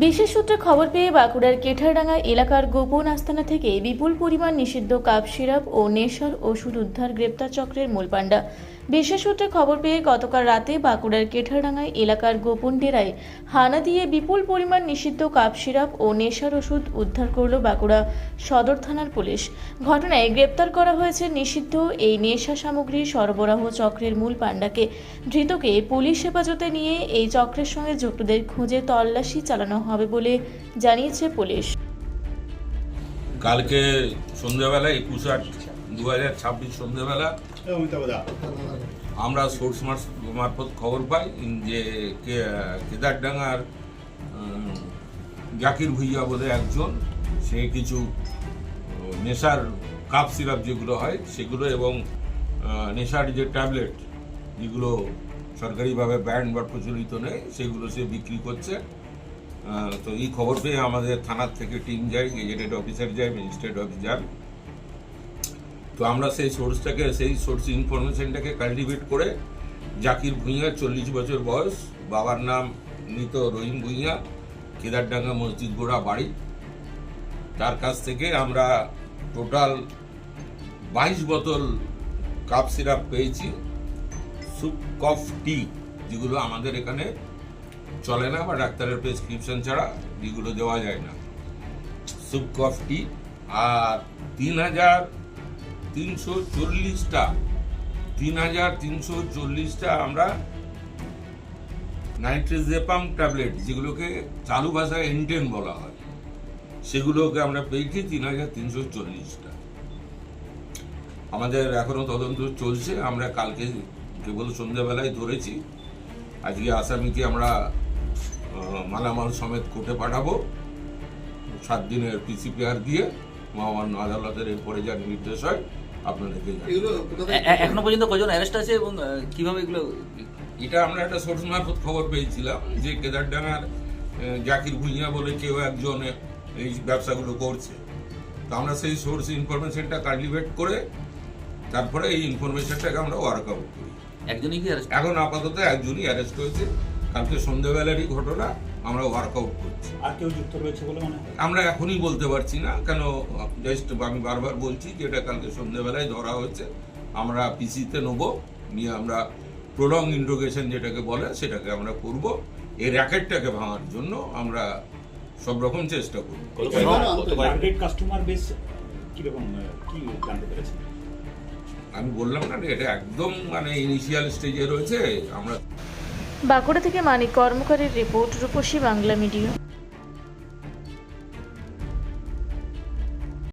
বিশেষ সূত্রে খবর পেয়ে বাঁকুড়ার কেঠারডাঙ্গা এলাকার গোপন আস্তানা থেকে বিপুল পরিমাণ নিষিদ্ধ কাপ সিরাপ ও নেশার ওষুধ উদ্ধার গ্রেপ্তার চক্রের মূল পাণ্ডা। বিশেষ সূত্রে খবর পেয়ে গতকাল রাতে বাঁকুড়ার কেঠারডাঙ্গা এলাকার গোপন ডেরায় হানা দিয়ে বিপুল পরিমাণ নিষিদ্ধ কাপ সিরাপ ও নেশার ওষুধ উদ্ধার করল বাঁকুড়া সদর থানার পুলিশ। ঘটনায় গ্রেপ্তার করা হয়েছে নিষিদ্ধ এই নেশা সামগ্রী সরবরাহ চক্রের মূল পাণ্ডাকে। ধৃতকে পুলিশ হেফাজতে নিয়ে এই চক্রের সঙ্গে যুক্তদের খুঁজে তল্লাশি চালানো হবে বলে জানিয়েছে পুলিশ। কালকে সন্ধ্যাবেলা 21/8/2026 সন্ধ্যাবেলা আমরা সোর্স মারফত খবর পাই যে কেদারডাঙ্গার জাকির ভুইয়া বলে একজন, সে কিছু নেশার কাপ সিরাপ যেগুলো হয় সেগুলো এবং নেশার যে ট্যাবলেট যেগুলো সরকারিভাবে ব্যান্ড বা প্রচলিত নেই সেগুলো সে বিক্রি করছে। তো এই খবর পেয়ে আমাদের থানার থেকে টিম যায়, গেজেটেড অফিসার যায়, ম্যাজিস্ট্রেট অফিস যান। তো আমরা সেই সোর্স ইনফরমেশনটাকে কাল্টিভেট করে জাকির ভুঁইয়া 40 বছর বয়স, বাবার নাম মৃত রহিম ভুঁইয়া, কেদারডাঙ্গা মসজিদ গোড়া বাড়ি, তার কাছ থেকে আমরা টোটাল 22 বোতল কাপ সিরাপ পেয়েছি। সুপ কফ টি যেগুলো আমাদের এখানে চলে না বা ডাক্তারের প্রেসক্রিপশন ছাড়া যেগুলো দেওয়া যায় না, সুপ কফ টি। আর 3,340টা আমরা নাইট্রোজেপাম ট্যাবলেট, যেগুলোকে চালু ভাষায় এনটেন বলা হয়, সেগুলোকে আমরা পেয়েছি 3,340টা। আমাদের এখনো তদন্ত চলছে। আমরা কালকে কেবল সন্ধ্যাবেলায় ধরেছি। আজকে আসামিকে আমরা মালামাল সমেত কোর্টে পাঠাবো 7 দিনের পিসিপিআর দিয়ে। মহামান্য আদালতের এরপরে যা নির্দেশ হয় আপনাদেরকে এখনো পর্যন্ত কজন অ্যারেস্ট আছে এবং কিভাবে এগুলো? এটা আমরা একটা সোর্স মারফত খবর পেয়েছিলাম যে কেদারডাঙ্গার জাকির ভুঁইয়া বলে কেউ একজন এই ব্যবসাগুলো করছে। তো আমরা সেই সোর্স ইনফরমেশনটা কাল্টিভেট করে তারপরে এই ইনফরমেশনটাকে আমরা ওয়ার্ক আউট করি। একজনই কি অ্যারেস্ট? এখন আপাতত একজনই অ্যারেস্ট হয়েছে। কালকে সন্ধ্যাবেলারই ঘটনা, আমরা ওয়ার্ক আউট করছি। আর কেউ যুক্ত রয়েছে বলে মনে হয়? আমরা এখনই বলতে পারছি না, কেন জাস্ট আমি বারবার বলছি যে এটা কালকে সন্ধ্যাবেলায় ধরা হয়েছে। আমরা পিসিতে নেবো, নিয়ে আমরা প্রলং ইন্ট্রোগেশন যেটাকে বলে সেটাকে আমরা করব। এই র্যাকেটটাকে ভাঙার জন্য আমরা সব রকম চেষ্টা করব। টার্গেট কাস্টমার বেস কিরকম, কি জানতে পেরেছেন? আমি বললাম না, এটা একদম ইনিশিয়াল স্টেজে রয়েছে। আমরা বাঁকুড়া থেকে মানিক কর্মকারের রিপোর্ট, রূপসী বাংলা মিডিয়া।